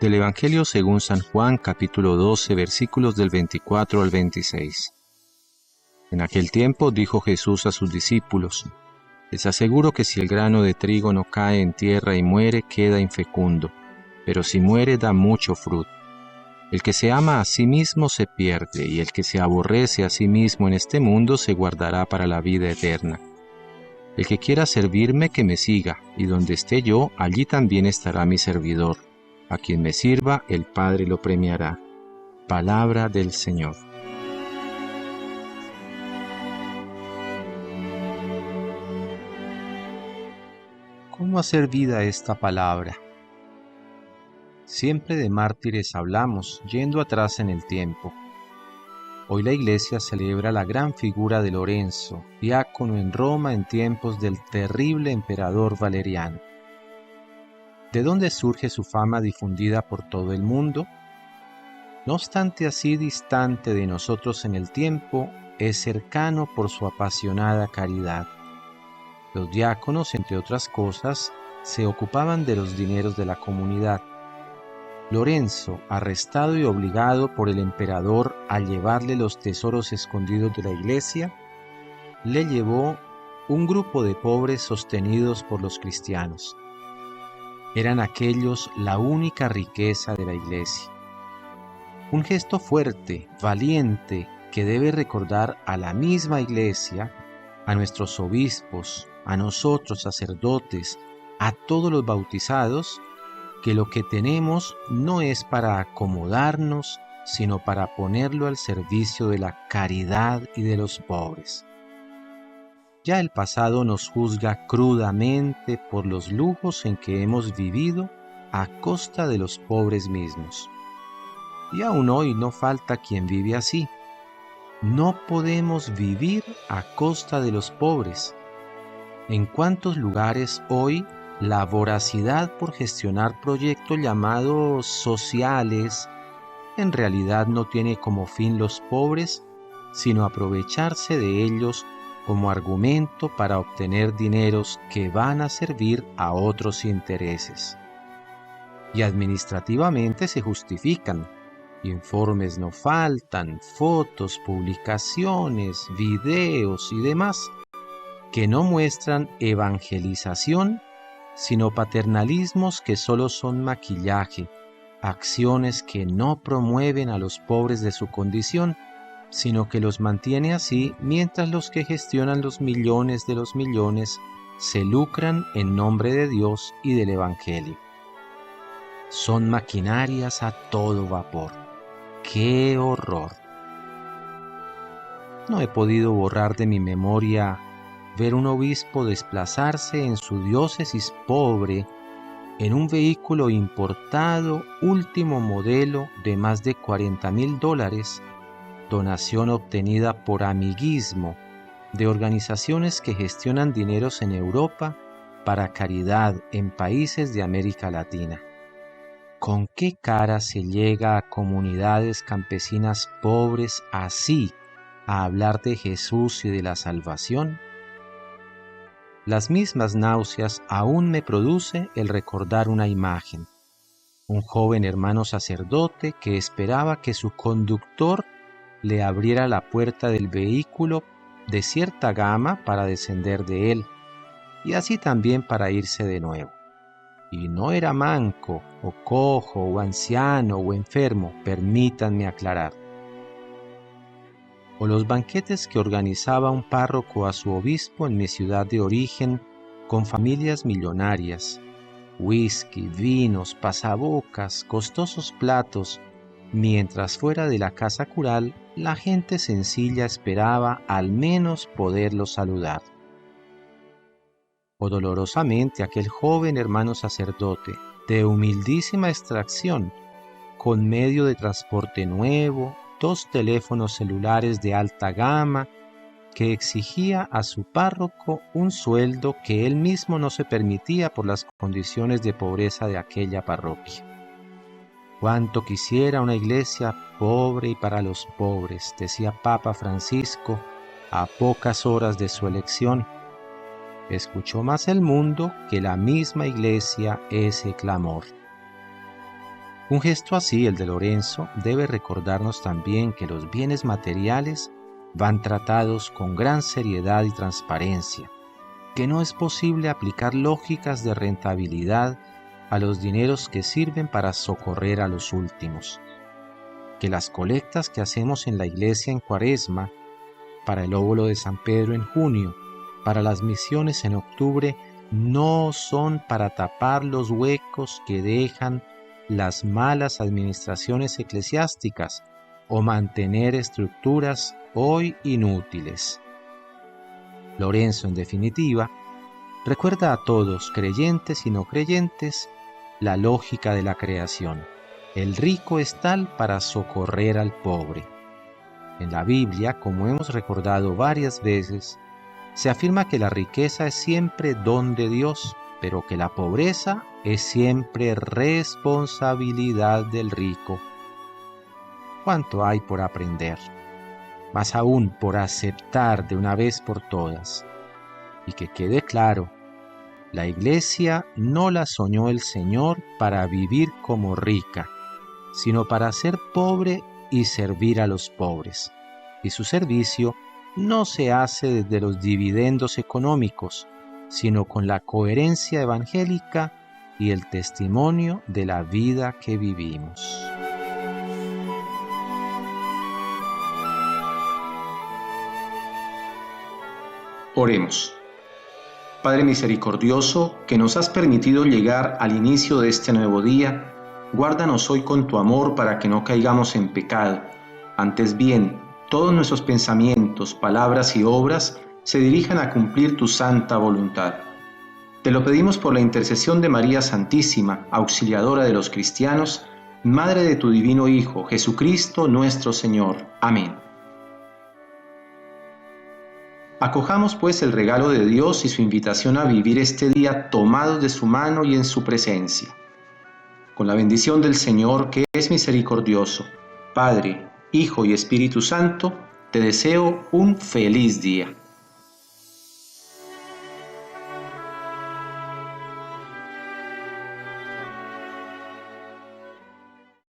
Del Evangelio según San Juan, capítulo 12, versículos del 24 al 26. En aquel tiempo dijo Jesús a sus discípulos: Les aseguro que si el grano de trigo no cae en tierra y muere, queda infecundo, pero si muere da mucho fruto. El que se ama a sí mismo se pierde, y el que se aborrece a sí mismo en este mundo se guardará para la vida eterna. El que quiera servirme, que me siga, y donde esté yo, allí también estará mi servidor. A quien me sirva, el Padre lo premiará. Palabra del Señor. ¿Cómo hacer vida esta palabra? Siempre de mártires hablamos, yendo atrás en el tiempo. Hoy la Iglesia celebra la gran figura de Lorenzo, diácono en Roma en tiempos del terrible emperador Valeriano. ¿De dónde surge su fama difundida por todo el mundo? No obstante, así distante de nosotros en el tiempo, es cercano por su apasionada caridad. Los diáconos, entre otras cosas, se ocupaban de los dineros de la comunidad. Lorenzo, arrestado y obligado por el emperador a llevarle los tesoros escondidos de la iglesia, le llevó un grupo de pobres sostenidos por los cristianos. Eran aquellos la única riqueza de la iglesia. Un gesto fuerte, valiente, que debe recordar a la misma iglesia, a nuestros obispos, a nosotros sacerdotes, a todos los bautizados, que lo que tenemos no es para acomodarnos, sino para ponerlo al servicio de la caridad y de los pobres. Ya el pasado nos juzga crudamente por los lujos en que hemos vivido a costa de los pobres mismos. Y aún hoy no falta quien vive así. No podemos vivir a costa de los pobres. ¿En cuántos lugares hoy la voracidad por gestionar proyectos llamados sociales en realidad no tiene como fin los pobres, sino aprovecharse de ellos como argumento para obtener dineros que van a servir a otros intereses? Y administrativamente se justifican. Informes no faltan, fotos, publicaciones, videos y demás, que no muestran evangelización, sino paternalismos que solo son maquillaje, acciones que no promueven a los pobres de su condición, sino que los mantiene así mientras los que gestionan los millones de los millones se lucran en nombre de Dios y del Evangelio. Son maquinarias a todo vapor. ¡Qué horror! No he podido borrar de mi memoria ver un obispo desplazarse en su diócesis pobre en un vehículo importado último modelo de más de $40,000, donación obtenida por amiguismo de organizaciones que gestionan dineros en Europa para caridad en países de América Latina. ¿Con qué cara se llega a comunidades campesinas pobres así a hablar de Jesús y de la salvación? Las mismas náuseas aún me produce el recordar una imagen. Un joven hermano sacerdote que esperaba que su conductor le abriera la puerta del vehículo de cierta gama para descender de él, y así también para irse de nuevo. Y no era manco, o cojo, o anciano, o enfermo, permítanme aclarar. O los banquetes que organizaba un párroco a su obispo en mi ciudad de origen con familias millonarias, whisky, vinos, pasabocas, costosos platos, mientras fuera de la casa cural la gente sencilla esperaba al menos poderlo saludar. O dolorosamente aquel joven hermano sacerdote de humildísima extracción, con medio de transporte nuevo, 2 teléfonos celulares de alta gama, que exigía a su párroco un sueldo que él mismo no se permitía por las condiciones de pobreza de aquella parroquia. Cuánto quisiera una iglesia pobre y para los pobres, decía Papa Francisco a pocas horas de su elección. Escuchó más el mundo que la misma iglesia ese clamor. Un gesto así, el de Lorenzo, debe recordarnos también que los bienes materiales van tratados con gran seriedad y transparencia, que no es posible aplicar lógicas de rentabilidad a los dineros que sirven para socorrer a los últimos, que las colectas que hacemos en la iglesia en Cuaresma, para el óvulo de San Pedro en junio, para las misiones en octubre, no son para tapar los huecos que dejan las malas administraciones eclesiásticas o mantener estructuras hoy inútiles. Lorenzo, en definitiva, recuerda a todos, creyentes y no creyentes, la lógica de la creación. El rico es tal para socorrer al pobre. En la Biblia, como hemos recordado varias veces, se afirma que la riqueza es siempre don de Dios, pero que la pobreza es siempre responsabilidad del rico. ¿Cuánto hay por aprender? Más aún por aceptar de una vez por todas. Y que quede claro, la iglesia no la soñó el Señor para vivir como rica, sino para ser pobre y servir a los pobres. Y su servicio no se hace desde los dividendos económicos, sino con la coherencia evangélica y el testimonio de la vida que vivimos. Oremos. Padre misericordioso, que nos has permitido llegar al inicio de este nuevo día, guárdanos hoy con tu amor para que no caigamos en pecado. Antes bien, todos nuestros pensamientos, palabras y obras se dirijan a cumplir tu santa voluntad. Te lo pedimos por la intercesión de María Santísima, auxiliadora de los cristianos, Madre de tu divino Hijo, Jesucristo nuestro Señor. Amén. Acojamos pues el regalo de Dios y su invitación a vivir este día tomados de su mano y en su presencia. Con la bendición del Señor, que es misericordioso, Padre, Hijo y Espíritu Santo, te deseo un feliz día.